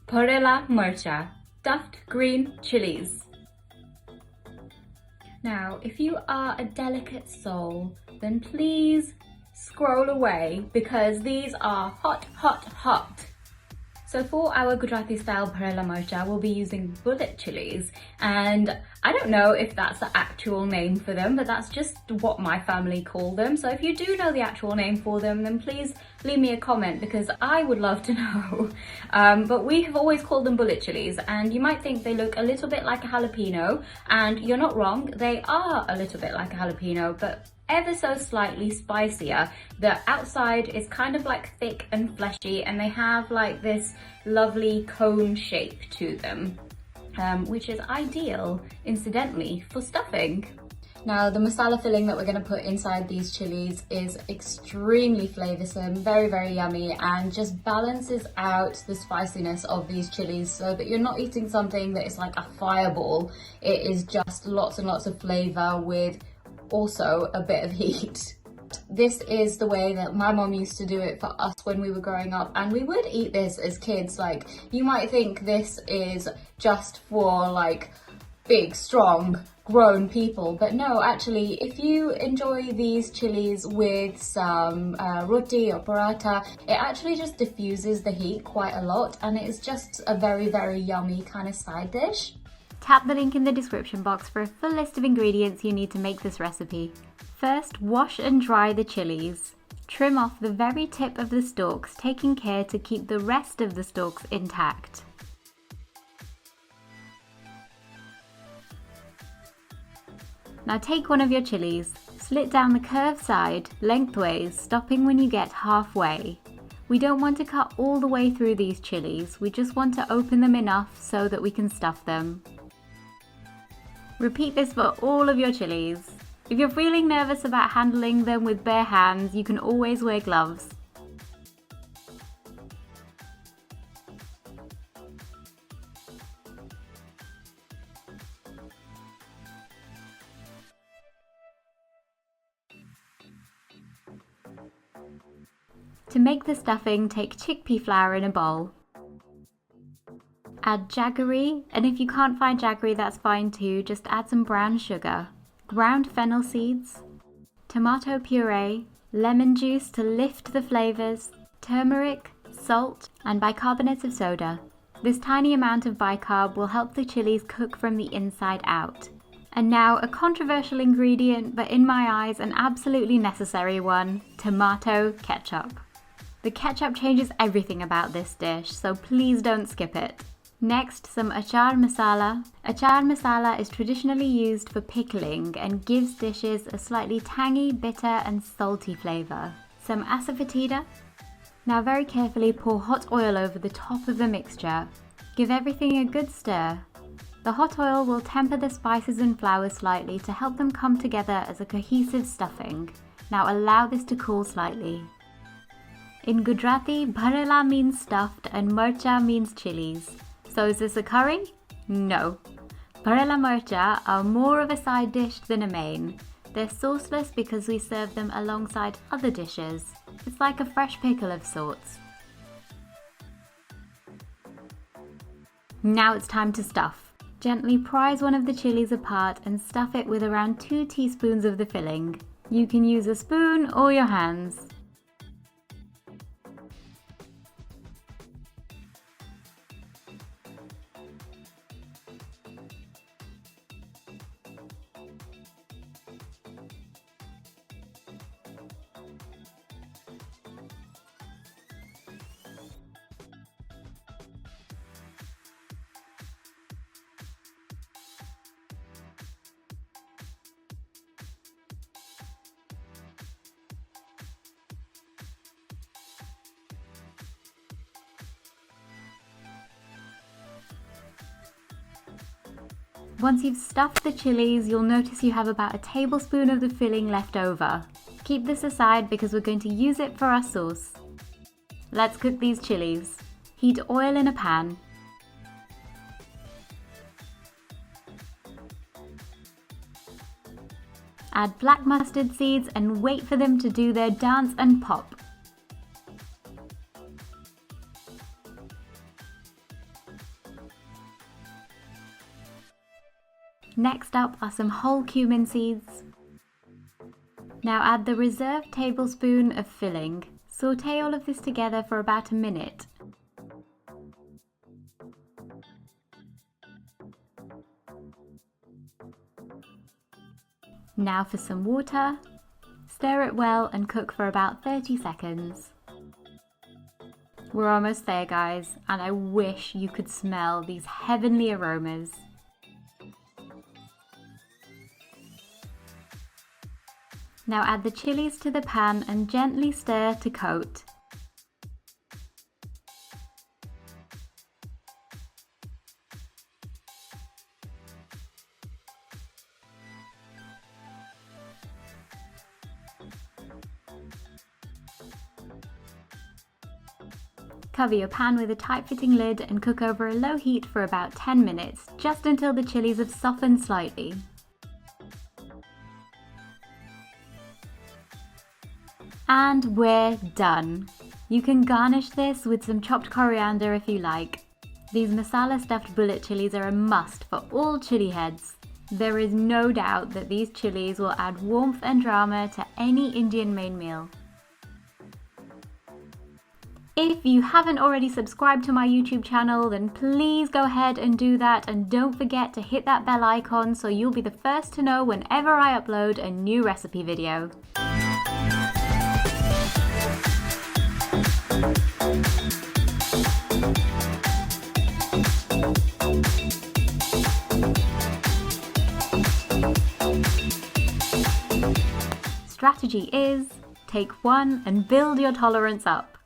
Bharela Marcha, stuffed green chilies. Now, if you are a delicate soul, then please scroll away because these are hot, hot, hot. So for our Gujarati style Bharela Marcha, we'll be using bullet chilies, and I don't know if that's the actual name for them, but that's just what my family call them. So if you do know the actual name for them, then please leave me a comment because I would love to know. But we have always called them bullet chilies, and you might think they look a little bit like a jalapeno, and you're not wrong, they are a little bit like a jalapeno, but ever so slightly spicier. The outside is kind of like thick and fleshy, and they have like this lovely cone shape to them, which is ideal, incidentally, for stuffing. Now, the masala filling that we're going to put inside these chilies is extremely flavoursome, very, very yummy, and just balances out the spiciness of these chilies so that you're not eating something that is like a fireball. It is just lots and lots of flavour with also a bit of heat. This is the way that my mom used to do it for us when we were growing up, and we would eat this as kids. Like, you might think this is just for like big, strong, grown people, but no, actually, if you enjoy these chilies with some roti or paratha, it actually just diffuses the heat quite a lot, and it is just a very, very yummy kind of side dish. Tap the link in the description box for a full list of ingredients you need to make this recipe. First, wash and dry the chilies. Trim off the very tip of the stalks, taking care to keep the rest of the stalks intact. Now take one of your chilies, slit down the curved side lengthways, stopping when you get halfway. We don't want to cut all the way through these chilies, we just want to open them enough so that we can stuff them. Repeat this for all of your chilies. If you're feeling nervous about handling them with bare hands, you can always wear gloves. To make the stuffing, take chickpea flour in a bowl. Add jaggery, and if you can't find jaggery, that's fine too, just add some brown sugar, ground fennel seeds, tomato puree, lemon juice to lift the flavours, turmeric, salt, and bicarbonate of soda. This tiny amount of bicarb will help the chilies cook from the inside out. And now a controversial ingredient, but in my eyes an absolutely necessary one, tomato ketchup. The ketchup changes everything about this dish, so please don't skip it. Next, some achar masala. Achar masala is traditionally used for pickling and gives dishes a slightly tangy, bitter and salty flavour. Some asafoetida. Now very carefully pour hot oil over the top of the mixture. Give everything a good stir. The hot oil will temper the spices and flour slightly to help them come together as a cohesive stuffing. Now allow this to cool slightly. In Gujarati, Bharela means stuffed and Marcha means chilies. So is this a curry? No. Bharela Marcha are more of a side dish than a main. They're sauceless because we serve them alongside other dishes. It's like a fresh pickle of sorts. Now it's time to stuff. Gently prise one of the chilies apart and stuff it with around 2 teaspoons of the filling. You can use a spoon or your hands. Once you've stuffed the chilies, you'll notice you have about a tablespoon of the filling left over. Keep this aside because we're going to use it for our sauce. Let's cook these chilies. Heat oil in a pan. Add black mustard seeds and wait for them to do their dance and pop. Next up are some whole cumin seeds. Now add the reserved tablespoon of filling. Sauté all of this together for about a minute. Now for some water. Stir it well and cook for about 30 seconds. We're almost there, guys, and I wish you could smell these heavenly aromas. Now add the chilies to the pan and gently stir to coat. Cover your pan with a tight-fitting lid and cook over a low heat for about 10 minutes, just until the chilies have softened slightly. And we're done. You can garnish this with some chopped coriander if you like. These masala stuffed bullet chilies are a must for all chili heads. There is no doubt that these chilies will add warmth and drama to any Indian main meal. If you haven't already subscribed to my YouTube channel, then please go ahead and do that, and don't forget to hit that bell icon so you'll be the first to know whenever I upload a new recipe video. Strategy is, take one and build your tolerance up.